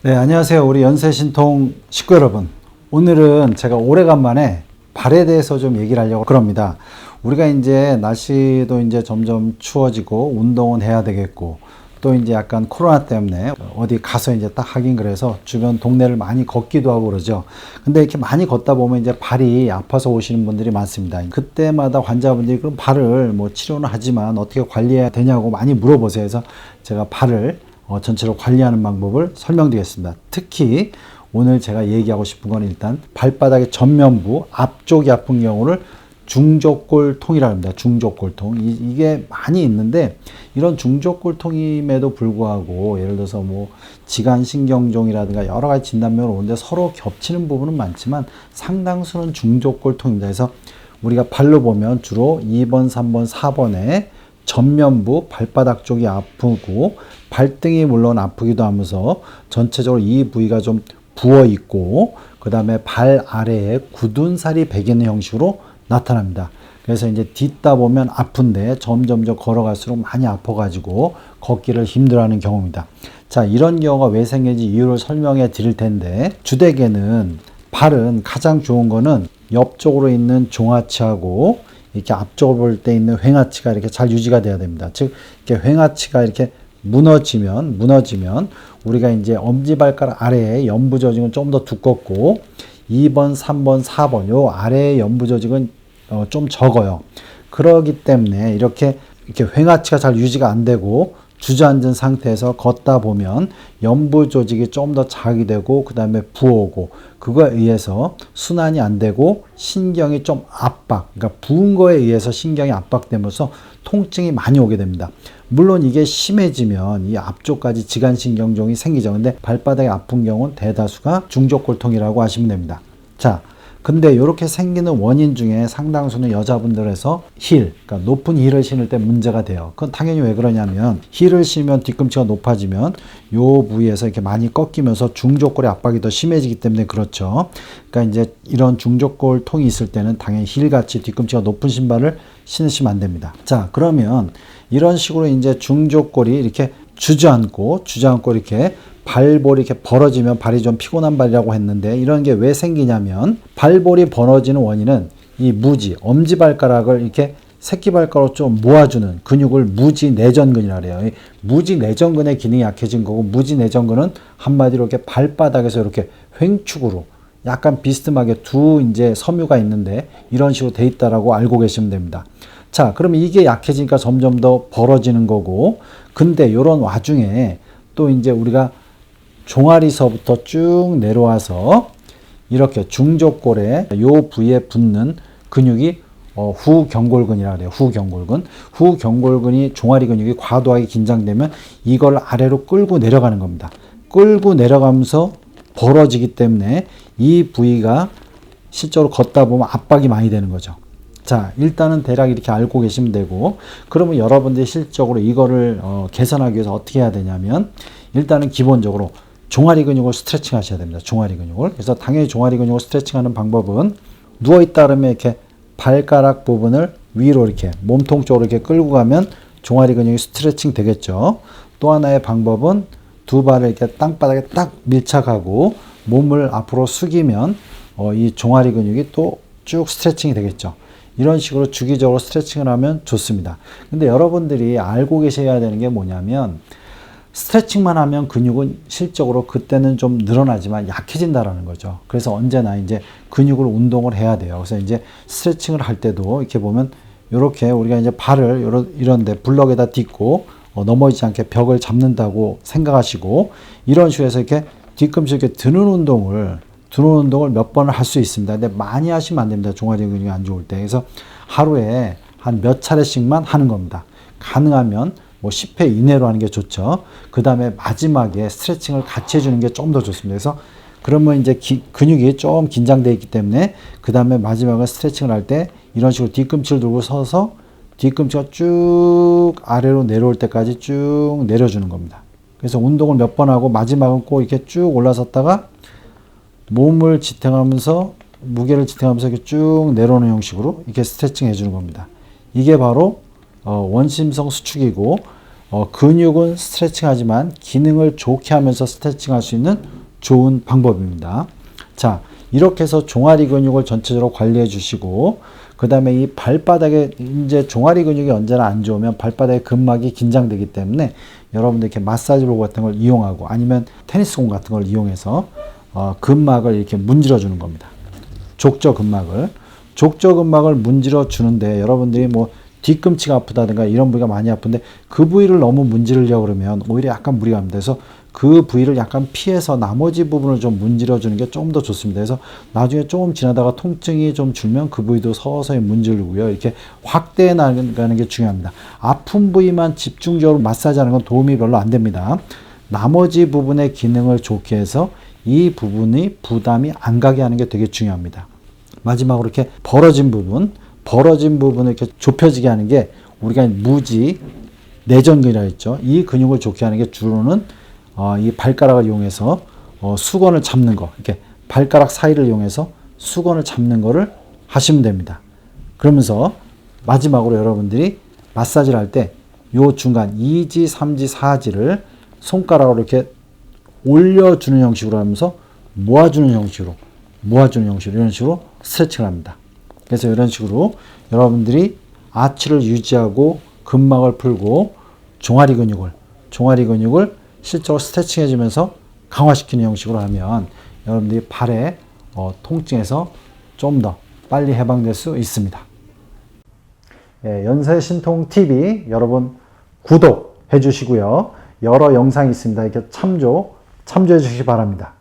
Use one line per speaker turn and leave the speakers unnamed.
네, 안녕하세요. 우리 연세신통 식구 여러분. 오늘은 제가 오래간만에 발에 대해서 좀 얘기를 하려고 그럽니다. 우리가 이제 날씨도 이제 점점 추워지고 운동은 해야 되겠고 또 이제 약간 코로나 때문에 어디 가서 이제 딱 하긴 그래서 주변 동네를 많이 걷기도 하고 그러죠. 근데 이렇게 많이 걷다 보면 이제 발이 아파서 오시는 분들이 많습니다. 그때마다 환자분들이 그럼 발을 뭐 치료는 하지만 어떻게 관리해야 되냐고 많이 물어보세요. 그래서 제가 발을 전체로 관리하는 방법을 설명드리겠습니다. 특히 오늘 제가 얘기하고 싶은 건 일단 발바닥의 전면부 앞쪽이 아픈 경우를 중족골통이라고 합니다. 중족골통. 이게 많이 있는데 이런 중족골통임에도 불구하고 예를 들어서 뭐 지간신경종이라든가 여러 가지 진단명을 오는데 서로 겹치는 부분은 많지만 상당수는 중족골통입니다. 그래서 우리가 발로 보면 주로 2번, 3번, 4번에 전면부 발바닥 쪽이 아프고 발등이 물론 아프기도 하면서 전체적으로 이 부위가 좀 부어 있고 그 다음에 발 아래에 굳은 살이 배기는 형식으로 나타납니다. 그래서 이제 딛다 보면 아픈데 점점 걸어갈수록 많이 아파가지고 걷기를 힘들어하는 경우입니다. 자, 이런 경우가 왜 생기는지 이유를 설명해 드릴 텐데 주되게는 발은 가장 좋은 거는 옆쪽으로 있는 종아치하고 이렇게 앞쪽을 볼 때 있는 횡하치가 이렇게 잘 유지가 돼야 됩니다. 즉, 이렇게 횡하치가 이렇게 무너지면 우리가 이제 엄지발가락 아래에 연부 조직은 좀 더 두껍고 2번, 3번, 4번 요 아래의 연부 조직은 좀 적어요. 그러기 때문에 이렇게 횡하치가 잘 유지가 안 되고 주저앉은 상태에서 걷다 보면 연부 조직이 좀 더 자극이 되고 그 다음에 부어오고 그거에 의해서 순환이 안 되고 신경이 좀 압박, 그러니까 부은 거에 의해서 신경이 압박되면서 통증이 많이 오게 됩니다. 물론 이게 심해지면 이 앞쪽까지 지간신경종이 생기죠. 근데 발바닥이 아픈 경우는 대다수가 중족골통이라고 하시면 됩니다. 자, 근데 이렇게 생기는 원인 중에 상당수는 여자분들에서 힐, 그러니까 높은 힐을 신을 때 문제가 돼요. 그건 당연히 왜 그러냐면 힐을 신으면 뒤꿈치가 높아지면 요 부위에서 이렇게 많이 꺾이면서 중족골의 압박이 더 심해지기 때문에 그렇죠. 그러니까 이제 이런 중족골통이 있을 때는 당연히 힐같이 뒤꿈치가 높은 신발을 신으시면 안 됩니다. 자, 그러면 이런 식으로 이제 중족골이 이렇게 주저앉고 이렇게 발볼이 이렇게 벌어지면 발이 좀 피곤한 발이라고 했는데 이런 게 왜 생기냐면 발볼이 벌어지는 원인은 이 무지, 엄지발가락을 이렇게 새끼발가락으로 좀 모아주는 근육을 무지내전근이라고 해요. 이 무지내전근의 기능이 약해진 거고 무지내전근은 한마디로 이렇게 발바닥에서 이렇게 횡축으로 약간 비스듬하게 두 이제 섬유가 있는데 이런 식으로 돼 있다라고 알고 계시면 됩니다. 자, 그러면 이게 약해지니까 점점 더 벌어지는 거고 근데 이런 와중에 또 이제 우리가 종아리서부터 쭉 내려와서 이렇게 중족골에 요 부위에 붙는 근육이 후경골근이라고 해요. 후경골근이 종아리 근육이 과도하게 긴장되면 이걸 아래로 끌고 내려가는 겁니다. 끌고 내려가면서 벌어지기 때문에 이 부위가 실제로 걷다 보면 압박이 많이 되는 거죠. 자, 일단은 대략 이렇게 알고 계시면 되고 그러면 여러분들이 실적으로 이거를 개선하기 위해서 어떻게 해야 되냐면 일단은 기본적으로 종아리 근육을 스트레칭 하셔야 됩니다. 종아리 근육을. 그래서 당연히 종아리 근육을 스트레칭 하는 방법은 누워있다 그러면 이렇게 발가락 부분을 위로 이렇게 몸통 쪽으로 이렇게 끌고 가면 종아리 근육이 스트레칭 되겠죠. 또 하나의 방법은 두 발을 이렇게 땅바닥에 딱 밀착하고 몸을 앞으로 숙이면 이 종아리 근육이 또 쭉 스트레칭이 되겠죠. 이런 식으로 주기적으로 스트레칭을 하면 좋습니다. 근데 여러분들이 알고 계셔야 되는 게 뭐냐면 스트레칭만 하면 근육은 실적으로 그때는 좀 늘어나지만 약해진다라는 거죠. 그래서 언제나 이제 근육을 운동을 해야 돼요. 그래서 이제 스트레칭을 할 때도 이렇게 보면 이렇게 우리가 이제 발을 이런데 블럭에다 딛고 넘어지지 않게 벽을 잡는다고 생각하시고 이런 식으로 해서 이렇게 뒤꿈치 이렇게 드는 운동을 몇 번을 할 수 있습니다. 근데 많이 하시면 안 됩니다. 종아리 근육이 안 좋을 때. 그래서 하루에 한 몇 차례씩만 하는 겁니다. 가능하면 뭐 10회 이내로 하는 게 좋죠. 그 다음에 마지막에 스트레칭을 같이 해주는 게 좀 더 좋습니다. 그래서 그러면 이제 근육이 좀 긴장되어 있기 때문에 그 다음에 마지막에 스트레칭을 할 때 이런 식으로 뒤꿈치를 들고 서서 뒤꿈치가 쭉 아래로 내려올 때까지 쭉 내려주는 겁니다. 그래서 운동을 몇 번 하고 마지막은 꼭 이렇게 쭉 올라섰다가 몸을 지탱하면서 무게를 지탱하면서 이렇게 쭉 내려오는 형식으로 이렇게 스트레칭 해주는 겁니다. 이게 바로 원심성 수축이고 근육은 스트레칭하지만 기능을 좋게 하면서 스트레칭할 수 있는 좋은 방법입니다. 자, 이렇게 해서 종아리 근육을 전체적으로 관리해 주시고, 그 다음에 이 발바닥에 이제 종아리 근육이 언제나 안 좋으면 발바닥에 근막이 긴장되기 때문에 여러분들 이렇게 마사지볼 같은 걸 이용하고 아니면 테니스공 같은 걸 이용해서 근막을 이렇게 문질러 주는 겁니다. 족저 근막을 문질러 주는데 여러분들이 뭐 뒤꿈치가 아프다든가 이런 부위가 많이 아픈데 그 부위를 너무 문지르려고 그러면 오히려 약간 무리가 갑니다. 그래서 그 부위를 약간 피해서 나머지 부분을 좀 문질러 주는 게 조금 더 좋습니다. 그래서 나중에 조금 지나다가 통증이 좀 줄면 그 부위도 서서히 문지르고요. 이렇게 확대해 나가는 게 중요합니다. 아픈 부위만 집중적으로 마사지하는 건 도움이 별로 안 됩니다. 나머지 부분의 기능을 좋게 해서 이 부분이 부담이 안 가게 하는 게 되게 중요합니다. 마지막으로 이렇게 벌어진 부분을 이렇게 좁혀지게 하는 게 우리가 무지 내전근이라고 했죠. 이 근육을 좋게 하는 게 주로는 이 발가락을 이용해서 수건을 잡는 거, 이렇게 발가락 사이를 이용해서 수건을 잡는 거를 하시면 됩니다. 그러면서 마지막으로 여러분들이 마사지를 할 때 요 중간 2지, 3지, 4지를 손가락으로 이렇게 올려주는 형식으로 하면서 모아주는 형식으로 이런 식으로 스트레칭을 합니다. 그래서 이런 식으로 여러분들이 아치를 유지하고 근막을 풀고 종아리 근육을 실제로 스트레칭 해주면서 강화시키는 형식으로 하면 여러분들이 발의 통증에서 좀 더 빨리 해방될 수 있습니다. 예, 연세신통TV 여러분 구독해 주시고요. 여러 영상이 있습니다. 이렇게 참조해 주시기 바랍니다.